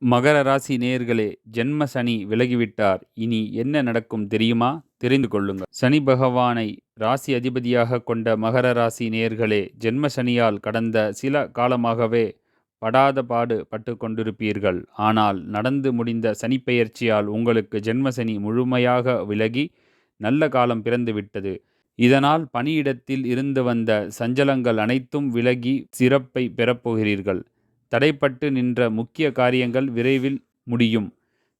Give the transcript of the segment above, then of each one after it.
மகர ராசி நேயர்களே, ஜென்ம சனி விலகிவிட்டார். இனி என்ன நடக்கும் தெரியுமா? தெரிந்து கொள்ளுங்கள். சனி பகவானை ராசி அதிபதியாக கொண்ட மகர ராசி நேயர்களே, ஜென்ம சனியால் கடந்த சில காலமாகவே படாத பாடு பட்டு கொண்டிருப்பீர்கள். ஆனால் நடந்து முடிந்த சனிப்பெயர்ச்சியால் உங்களுக்கு ஜென்ம சனி முழுமையாக விலகி நல்ல காலம் பிறந்து விட்டது. இதனால் பணியிடத்தில் இருந்து வந்த சஞ்சலங்கள் அனைத்தும் விலகி சிறப்பை பெறப்போகிறீர்கள். தடைப்பட்டு நின்ற முக்கிய காரியங்கள் விரைவில் முடியும்.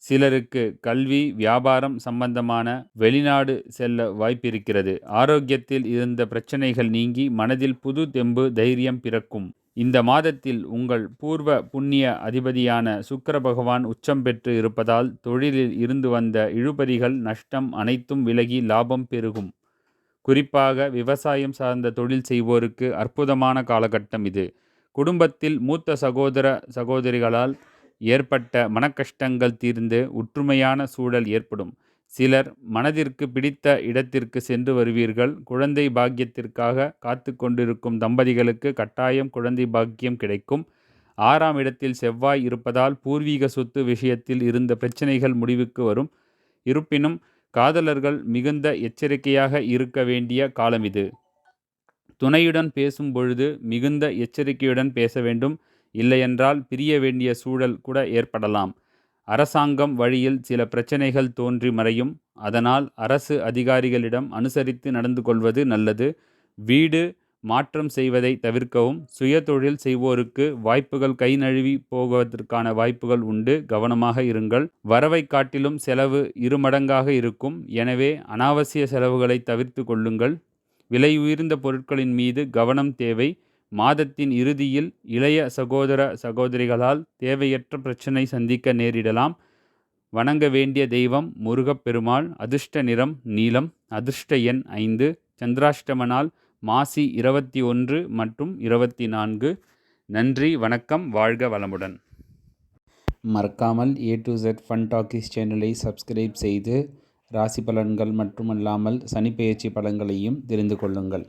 சிலருக்கு கல்வி, வியாபாரம் சம்பந்தமான வெளிநாடு செல்ல வாய்ப்பிருக்கிறது. ஆரோக்கியத்தில் இருந்த பிரச்சனைகள் நீங்கி மனதில் புது தெம்பு, தைரியம் பிறக்கும். இந்த மாதத்தில் உங்கள் பூர்வ புண்ணிய அதிபதியான சுக்கிர பகவான் உச்சம் பெற்று இருப்பதால் தொழிலில் இருந்து வந்த இழுபறிகள், நஷ்டம் அனைத்தும் விலகி லாபம் பெருகும். குறிப்பாக விவசாயம் சார்ந்த தொழில் செய்வோருக்கு அற்புதமான காலகட்டம் இது. குடும்பத்தில் மூத்த சகோதர சகோதரிகளால் ஏற்பட்ட மனக்கஷ்டங்கள் தீர்ந்து ஒற்றுமையான சூழல் ஏற்படும். சிலர் மனதிற்கு பிடித்த இடத்திற்கு சென்று வருவீர்கள். குழந்தை பாக்கியத்திற்காக காத்து கொண்டிருக்கும் தம்பதிகளுக்கு கட்டாயம் குழந்தை பாக்கியம் கிடைக்கும். 6ஆம் இடத்தில் செவ்வாய் இருப்பதால் பூர்வீக சொத்து விஷயத்தில் இருந்த பிரச்சனைகள் முடிவுக்கு வரும். இருப்பினும் காதலர்கள் மிகுந்த எச்சரிக்கையாக இருக்க வேண்டிய காலம் இது. துணையுடன் பேசும் பொழுது மிகுந்த எச்சரிக்கையுடன் பேச வேண்டும். இல்லையென்றால் பிரிய வேண்டிய சூழல் கூட ஏற்படலாம். அரசாங்கம் வழியில் சில பிரச்சனைகள் தோன்றி மறையும். அதனால் அரசு அதிகாரிகளிடம் அனுசரித்து நடந்து கொள்வது நல்லது. வீடு மாற்றம் செய்வதை தவிர்க்கவும். சுயதொழில் செய்வோருக்கு வாய்ப்புகள் கை நழுவி போவதற்கான வாய்ப்புகள் உண்டு. கவனமாக இருங்கள். வரவை காட்டிலும் செலவு இருமடங்காக இருக்கும். எனவே அனாவசிய செலவுகளை தவிர்த்து கொள்ளுங்கள். விலை உயர்ந்த பொருட்களின் மீது கவனம் தேவை. மாதத்தின் இறுதியில் இளைய சகோதர சகோதரிகளால் தேவையற்ற பிரச்சனை சந்திக்க நேரிடலாம். வணங்க வேண்டிய தெய்வம் முருகப்பெருமாள். அதிர்ஷ்ட நிறம் நீலம். அதிர்ஷ்ட எண் 5. சந்திராஷ்டம நாள் மாசி 21 மற்றும் 24. நன்றி, வணக்கம், வாழ்க வளமுடன். மறக்காமல் A to Z fun talkies சேனலை சப்ஸ்கிரைப் செய்து ராசி பலன்கள் மட்டுமல்லாமல் சனிப்பெயர்ச்சி பலன்களையும் தெரிந்து கொள்ளுங்கள்.